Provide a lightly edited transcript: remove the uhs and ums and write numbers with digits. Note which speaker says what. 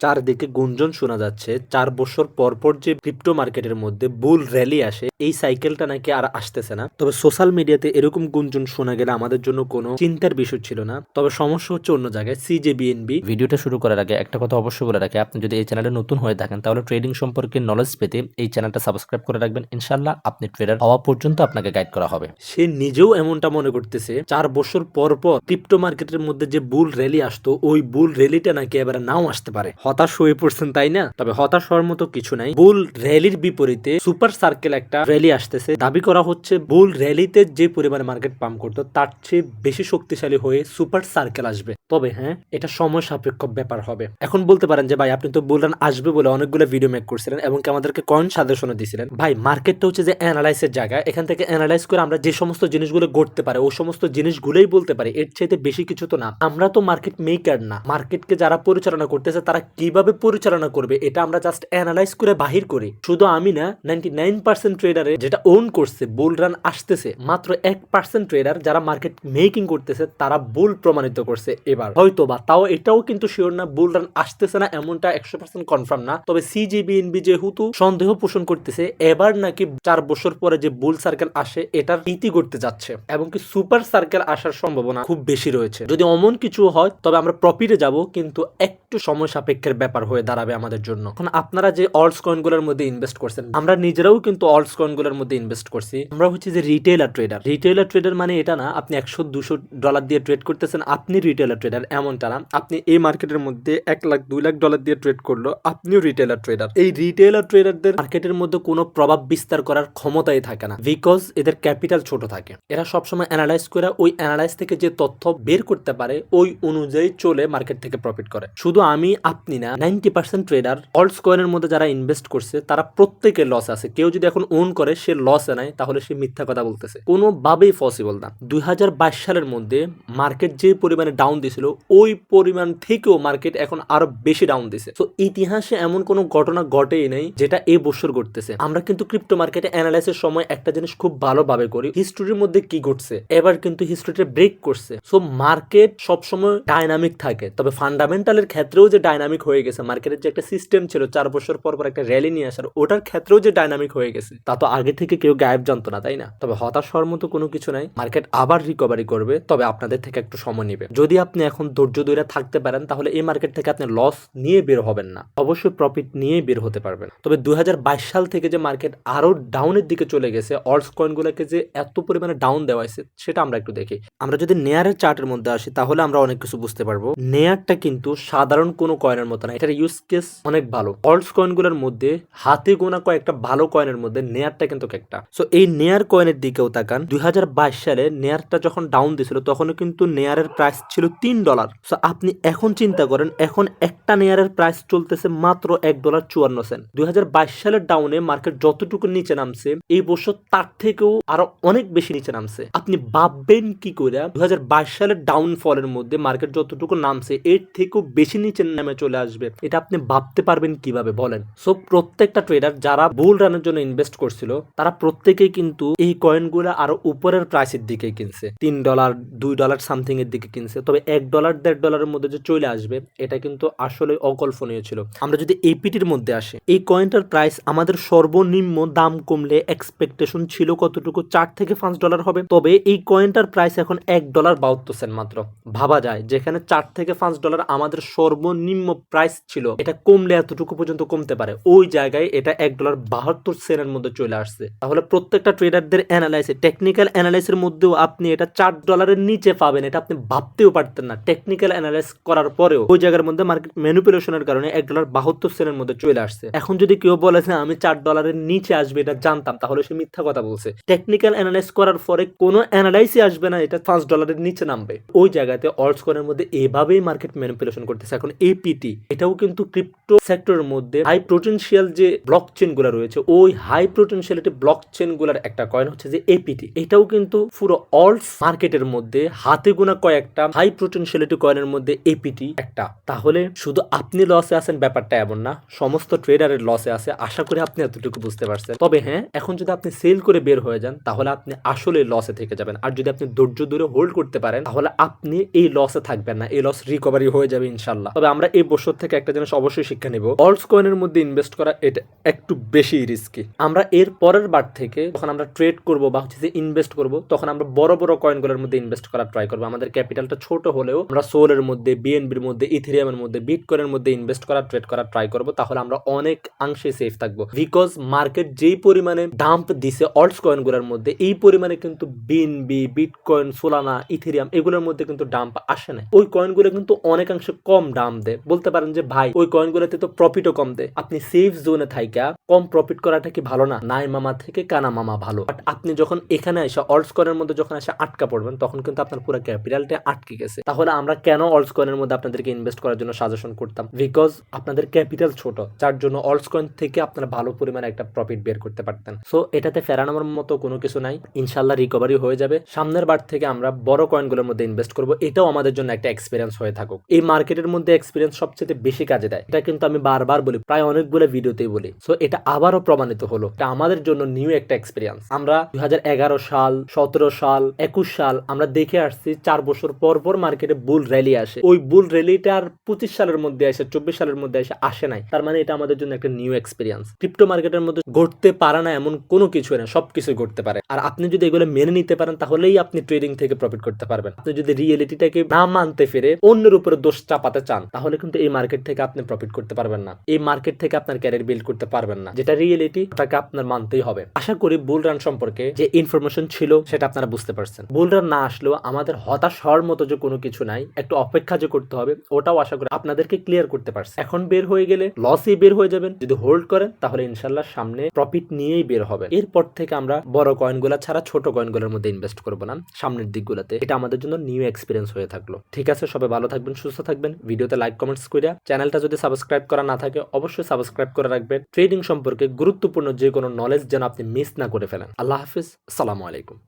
Speaker 1: চারদিকে গুঞ্জন শোনা যাচ্ছে ৪ বছর পর যে ক্রিপ্টো মার্কেটের মধ্যে বুল র‍্যালি আসে এই সাইকেলটা নাকি আর আসতেছে না। তবে সোশ্যাল মিডিয়াতে এরকম গুঞ্জন শোনা গেলে আমাদের জন্য কোনো চিন্তার বিষয় ছিল না। তবে সমস্যা হচ্ছে অন্য জায়গায়। সিজেবিএনবি ভিডিওটা শুরু করার আগে একটা কথা অবশ্যই বলে রাখি, আপনি যদি এই চ্যানেলে নতুন হয়ে থাকেন তাহলে ট্রেডিং সম্পর্কে নলেজ পেতে এই চ্যানেলটা সাবস্ক্রাইব করে রাখবেন। ইনশাআল্লাহ আপনি ট্রেডার হওয়া পর্যন্ত আপনাকে গাইড করা হবে। সে নিজেও এমনটা মনে করতেছে ৪ বছর পর ক্রিপ্টো মার্কেটের মধ্যে যে বুল র‍্যালি আসতো ওই বুল র‍্যালিটা নাকি এবারে নাও আসতে পারে। হতাশ হয়ে পড়ছেন তাই না? তবে হতাশ হওয়ার মতো কিছু নাই। বুল র‍্যালির বিপরীতে সুপার সার্কেল একটা র‍্যালি আসতেছে। দাবি করা হচ্ছে বুল র‍্যালিতে যে পরিমাণে মার্কেট পাম্প করতো তার চেয়ে বেশি শক্তিশালী হয়ে সুপার সার্কেল আসবে। তবে হ্যাঁ, এটা সময় সাপেক্ষ ব্যাপার হবে। এখন বলতে পারেন যে ভাই আপনি তো বুল রান আসবে বলে অনেকগুলো ভিডিও মেক করছিলেন এবং আমাদেরকে কয়েন সাজেশনও দিছিলেন। ভাই মার্কেটটা হচ্ছে যে অ্যানালাইসের জায়গা। এখান থেকে অ্যানালাইজ করে আমরা যে সমস্ত জিনিসগুলো ঘটতে পারে ওই সমস্ত জিনিসগুলোই বলতে পারি, এর চাইতে বেশি কিছু তো না। আমরা তো মার্কেট মেকার না। মার্কেটকে যারা পরিচালনা করতেছে তারা কিভাবে পরিচালনা করবে এটা আমরা জাস্ট অ্যানালাইজ করে বাহির করি। শুধু আমি না, 99% ট্রেডারে যেটা ওন করছে বুল রান আসতেছে, মাত্র 1% ট্রেডার যারা মার্কেট মেকিং করতেছে তারা বুল প্রমাণিত করছে। এবার হয়তো বা তাও এটাও কিন্তু শিওর না বুল রান আসতেছে না এমনটা 100% কনফার্ম না। তবে সিজিবিএনবি যেহেতু সন্দেহ পোষণ করতেছে এবার নাকি 4 বছর পরে যে বুল সার্কেল আসে এটার ইতি করতে যাচ্ছে এবং কি সুপার সার্কেল আসার সম্ভাবনা খুব বেশি রয়েছে। যদি অমন কিছু হয় তবে আমরা প্রফিটে যাব, কিন্তু একটু সময় সাপেক্ষের ব্যাপার হয়ে দাঁড়াবে আমাদের জন্য। এখন আপনারা যে অল্টস কয়েনগুলোর মধ্যে ইনভেস্ট করছেন, আমরা নিজেরাও কিন্তু অল্টস কয়েনগুলোর মধ্যে ইনভেস্ট করছি। আমরা হচ্ছে যে রিটেইলার ট্রেডার। রিটেইলার ট্রেডার মানে এটা না আপনি 100-200 ডলার দিয়ে ট্রেড করতেছেন আপনি রিটেইলার ট্রেডার, এমনটা না। আপনি এই মার্কেটের মধ্যে 1 লাখ 2 লাখ ডলার দিয়ে ট্রেড করলো আপনিও রিটেইলার ট্রেডার। এই রিটেইলার ট্রেডারদের মার্কেটের মধ্যে কোনো প্রভাব বিস্তার করার ক্ষমতাই থাকে না, বিকজ এদের ক্যাপিটাল ছোট থাকে। এরা সবসময় অ্যানালাইজ করে ওই অ্যানালাইজ থেকে যে তথ্য বের করতে পারে ওই অনুযায়ী চলে মার্কেট থেকে প্রফিট করে। শুধু আমি আপনি না, 90% ট্রেডার অল্টস কয়েনের মধ্যে যারা ইনভেস্ট করছে তারা প্রত্যেকে লস আছে। কেউ যদি এখন ওন করে সে লসে নাই তাহলে সে মিথ্যা কথা বলতেছে, কোনোভাবেই পসিবল না। 2022 সালের মধ্যে মার্কেট যে পরিমাণে ডাউন দিছিল ওই পরিমাণ থেকেও মার্কেট এখন আরো বেশি ডাউন দিছে। তো ইতিহাসে এমন কোনো ঘটনা ঘটেই নাই যেটা এই বছর ঘটতেছে। আমরা কিন্তু ক্রিপ্টো মার্কেটে অ্যানালাইসিসের সময় একটা জিনিস খুব ভালোভাবে করি, হিস্ট্রির মধ্যে কি ঘটছে। এবার কিন্তু হিস্ট্রিটা ব্রেক করছে। সো মার্কেট সবসময় ডাইনামিক থাকে, তবে ফান্ডামেন্টালের ক্ষেত্রেও যে ডাইনামিক হয়ে গেছে, মার্কেটের যে একটা সিস্টেম ছিল 4 বছর পর একটা র্যালি নিয়ে আসার, ওটার ক্ষেত্রেও যে ডাইনামিক হয়ে গেছে তা তো আগে থেকে কেউ গায়েব জানতো না, তাই না? তবে হতাশ হওয়ার মতো কোনো কিছু নাই। মার্কেট আবার রিকভারি করবে, তবে আপনাদের থেকে একটু সময় নেবে। যদি আপনি এখন ধৈর্য ধরে থাকতে পারেন তাহলে এই মার্কেট থেকে আপনি লস নিয়ে বের হবেন না, অবশ্যই প্রফিট নিয়ে বের হতে পারবেন। তবে 2022 সাল থেকে যে মার্কেট আরো ডাউনের দিকে চলে গেছে, অল্টস কয়েনগুলোকে যে এত পরিমাণে ডাউন দেওয়া হয়েছে সেটা আমরা একটু দেখি। আমরা যদি নেয়ারের চার্টের মধ্যে আসি তাহলে আমরা অনেক কিছু বুঝতে পারবো। নেয়ারটা কিন্তু সাধারণ কোনো কয়েনের মতো না, এটার ইউজ কেস অনেক ভালো। অল্টস কয়েনগুলোর মধ্যে হাতে গোনা কয়েকটা ভালো কয়েনের মধ্যে নেয়ারটা কিন্তু একটা। সো এই নেয়ার কয়েনের দিকেও তাকান। 2022 সালে নেয়ারটা যখন ডাউন দিছিল তখনও কিন্তু নেয়ারের প্রাইস ছিল $3। সো আপনি এখন চিন্তা করেন, এখন একটা নেয়ারের প্রাইস চলতেছে মাত্র $1.54। 2022 সালের ডাউনে মার্কেট যতটুকু নিচে নামছে এই বছর তার থেকেও আরো অনেক বেশি নিচে নামছে। আপনি ভাববেন কি করে 2022 সালের ডাউনফলের মধ্যে মার্কেট যতটুকু নামছে এর থেকেও বেশি নিচে নামে চলে আসবে? এটা আপনি ভাবতে পারবেন কিভাবে বলেন? সো প্রত্যেকটা ট্রেডার যারা বুল রানের জন্য ইনভেস্ট করছিল তারা প্রত্যেকেই কিন্তু এই কয়েনগুলো আরো উপরের প্রাইসের দিকে কিনছে, $3 $2 সামথিং এর দিকে কিনছে। তবে $1 $1.5 মধ্যে যে চলে আসবে এটা কিন্তু আসলে অকল্পনীয় ছিল। আমরা যদি এপিটির মধ্যে আসি, এই কয়েনটার প্রাইস আমাদের সর্বনিম্ন দাম কমলে এক্সপেকটেশন ছিল কতটুকু, $4 থেকে $5 হবে। তবে এই কয়েনটার প্রাইস এখন $1.72 মাত্র। ভাবা যায় যেখানে $4 থেকে $5 আমাদের সর্বনিম্ন প্রাইস ছিল, এটা কমলে এতটুকু পর্যন্ত কমতে পারে, ওই জায়গায় এটা $1.72 মধ্যে চলে আসছে। তাহলে প্রত্যেকটা ট্রেডারদের অ্যানালাইসে, টেকনিক্যাল অ্যানালাইসের মধ্যেও আপনি এটা $4 নিচে পাবেন, এটা আপনি ভাবতেও পারতেন না। টেকনিক্যাল অ্যানালাইস করার পরেও ওই জায়গার মধ্যে মার্কেট ম্যানিপুলেশনের কারণে $1.72 মধ্যে চলে আসছে। এখন যদি কেউ বলে যে আমি $4 নিচে আসবে এটা জানতাম, তাহলে সে মিথ্যা কথা বলছে। টেকনিক্যাল অ্যানালাইস করার পরে কোনো অ্যানালাইসই আসবে না এটা $5 নিচে নামবে। ওই জায়গাতে অল্টস কয়েনের মধ্যে এভাবেই মার্কেট ম্যানিপুলেশন করতেছে। এখন এপিটি এটাও কিন্তু ক্রিপ্টো ক্রিপ্টো সেক্টরের মধ্যে হাই পোটেনশিয়াল যে ব্লক চেন গুলো রয়েছে, ওই হাই পোটেনশিয়ালিটি ব্লক চেন গুলার একটা কয়েন হচ্ছে যে এপিটি। এটাও কিন্তু পুরো অলস মার্কেটের মধ্যে হাতে গোনা কয়েকটা হাই পোটেনশিয়ালিটি কয়েনের মধ্যে এপিটি একটা। তাহলে শুধু আপনি লসে আছেন ব্যাপারটা এমন না, সমস্ত ট্রেডারের লসে আছে। আশা করি আপনি এতটুকু বুঝতে পারছেন। তবে হ্যাঁ, এখন যদি আপনি সেল করে বের হয়ে যান তাহলে আপনি আসলে লসে থেকে যাবেন। আর যদি আপনি ধৈর্য ধরে হোল্ড করতে পারেন তাহলে আপনি এই লসে থাকবেন না, এই লস রিকভারি হয়ে যাবে ইনশাল্লাহ। তবে আমরা এই বছর থেকে একটা জিনিস অবশ্যই শিক্ষা নিব, অলস কয়েনের মধ্যে ইনভেস্ট করা এটা একটু বেশি রিস্কি। আমরা এর পরের বার থেকে যখন আমরা ট্রেড করব বা হচ্ছে যে ইনভেস্ট করব, তখন আমরা বড় বড় কয়েনগুলোর মধ্যে ইনভেস্ট করার ট্রাই করবো। আমাদের ক্যাপিটালটা ছোট হলেও আমরা সোলের মধ্যে, বিএনবির মধ্যে, ইথেরিয়ামের মধ্যে, বিটকয়েনের মধ্যে ইনভেস্ট করার, ট্রেড করার ট্রাই করবো। তাহলে আমরা অনেক অংশে সেফ থাকবো। বিকজ মার্কেট যেই পরিমাণে ডাম্প দিছে অলস কয়েনগুলোর মধ্যে, এই পরিমাণে কিন্তু বিএনবি, বিটকয়েন, সোলানা, ইথেরিয়াম এগুলোর মধ্যে কিন্তু ডাম্প আসে না। ওই কয়েনগুলো কিন্তু অনেকাংশে কম ডাম্প দেয়। বলতে পারেন যে ভাই ওই কয়েনগুলোতে তো প্রফিটও কম দেয়। আপনি সেফ জোনে থাইকা কম প্রফিট করাটা কি ভালো না? নাই মামা থেকে কানা মামা ভালো। বাট আপনি যখন এখানে এসে অলস কয়েনের মধ্যে যখন এসে আটকা পড়বেন, তখন কিন্তু আপনার পুরো ক্যাপিটালটা আটকে গেছে। তাহলে আমরা কেন অলস কয়েনের মধ্যে আপনাদেরকে ইনভেস্ট করার জন্য সাজেশন করতাম? বিকজ আপনাদের ক্যাপিটাল ছোট, যার জন্য অলস কয়েন থেকে আপনারা ভালো পরিমাণে একটা প্রফিট বের করতে পারতেন। সো এটাতে ফেরানোর মতো কোনো কিছু নাই, ইনশাল্লাহ রিকভারি হয়ে যাবে। সামনের বার থেকে আমরা বড় কয়েনগুলোর মধ্যে ইনভেস্ট করব, এটাও আমাদের জন্য একটা এক্সপিরিয়েন্স হয়ে থাকুক। এই মার্কেটের মধ্যে এক্সপিরিয়েন্স সবচেয়ে বেশি কাজে দেয়, এটা কিন্তু আমি বারবার বলি, প্রায় অনেকগুলো ভিডিওতেই বলি। সো এটা আবারও প্রমাণিত হলো, এটা আমাদের জন্য নিউ একটা এক্সপিরিয়েন্স। আমরা 2011 সাল, 17 সাল, 21 সাল আমরা দেখে আসছি 4 বছর পর পর মার্কেটে বুল র্যালি আসে। ওই বুল র্যালিটা আর 25 সালের মধ্যে আসে, 24 সালের মধ্যে আসে নাই। তার মানে এটা আমাদের জন্য একটা নিউ এক্সপিরিয়েন্স। ক্রিপ্টো মার্কেটের মধ্যে ঘটতে পারে না এমন কোনো কিছু না, সবকিছু ঘটতে পারে। আর আপনি যদি এগুলো মেনে নিতে পারেন তাহলেই আপনি ট্রেডিং থেকে প্রফিট করতে পারবেন। আপনি যদি রিয়েলিটিটাকে না মানতে ফিরে অন্যের উপরে দোষ চাপাতে চান, তাহলে কিন্তু এই মার্কেট থেকে আপনি প্রফিট করতে পারবেন না, এই মার্কেট থেকে আপনার ক্যারিয়ার বিল্ড করতে পারবেন না। যেটা রিয়েলিটি ওটাকে আপনার মানতেই হবে। আশা করি বুল রান সম্পর্কে যে ইনফরমেশন ছিল সেটা আপনারা বুঝতে পারছেন। বুল রান না আসলেও আমাদের হতাশ হওয়ার মতো যে কোনো কিছু নাই, একটু অপেক্ষা যে করতে হবে ওটাও আশা করি আপনাদেরকে ক্লিয়ার করতে পারছে। এখন বের হয়ে গেলে লসই বের হয়ে যাবেন, যদি হোল্ড করেন তাহলে ইনশাল্লাহ সামনে প্রফিট নিয়েই বের হবে। এরপর থেকে আমরা বড় কয়েনগুলা ছাড়া ছোট কয়েনগুলোর মধ্যে ইনভেস্ট করবো না সামনের দিকগুলোতে। এটা আমাদের জন্য নিউ এক্সপিরিয়েন্স হয়ে থাকলো। ঠিক আছে, সবাই ভালো থাকবেন, সুস্থ থাকবেন। ভিডিওতে লাইক কমেন্টস করিয়া চ্যানেলটা যদি সাবস্ক্রাইব করা না থাকে অবশ্যই সাবস্ক্রাইব করে রাখবেন। ট্রেডিং সম্পর্কে গুরুত্বপূর্ণ যে কোনো নলেজ যেন আপনি মিস না করে ফেলেন। আল্লাহ হাফিজ, আসসালামু আলাইকুম।